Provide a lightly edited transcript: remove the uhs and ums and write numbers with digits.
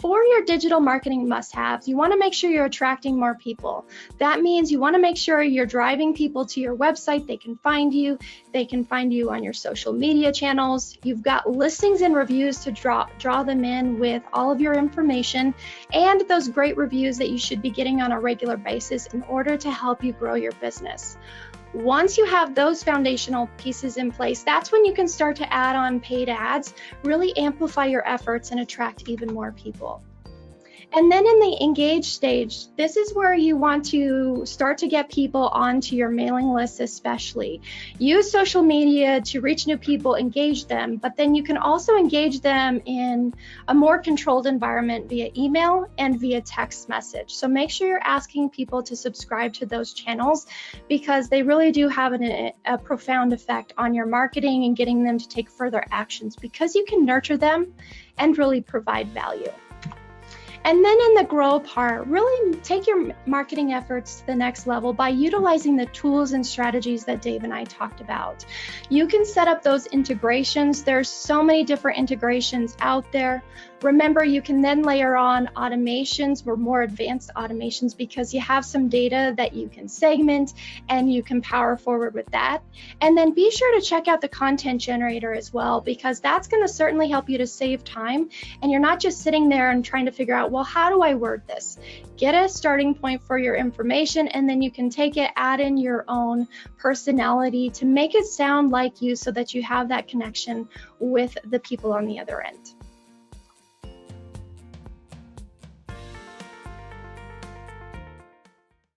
for your digital marketing must-haves, you want to make sure you're attracting more people. That means you want to make sure you're driving people to your website. They can find you. They can find you on your social media channels. You've got listings and reviews to draw them in with all of your information and those great reviews that you should be getting on a regular basis in order to help you grow your business. Once you have those foundational pieces in place, that's when you can start to add on paid ads, really amplify your efforts and attract even more people. And then in the engage stage, this is where you want to start to get people onto your mailing list especially. Use social media to reach new people, engage them, but then you can also engage them in a more controlled environment via email and via text message. So make sure you're asking people to subscribe to those channels because they really do have a profound effect on your marketing and getting them to take further actions because you can nurture them and really provide value. And then in the grow part, really take your marketing efforts to the next level by utilizing the tools and strategies that Dave and I talked about. You can set up those integrations. There's so many different integrations out there. Remember, you can then layer on automations or more advanced automations because you have some data that you can segment and you can power forward with that. And then be sure to check out the content generator as well because that's going to certainly help you to save time and you're not just sitting there and trying to figure out, well, how do I word this? Get a starting point for your information and then you can take it, add in your own personality to make it sound like you so that you have that connection with the people on the other end.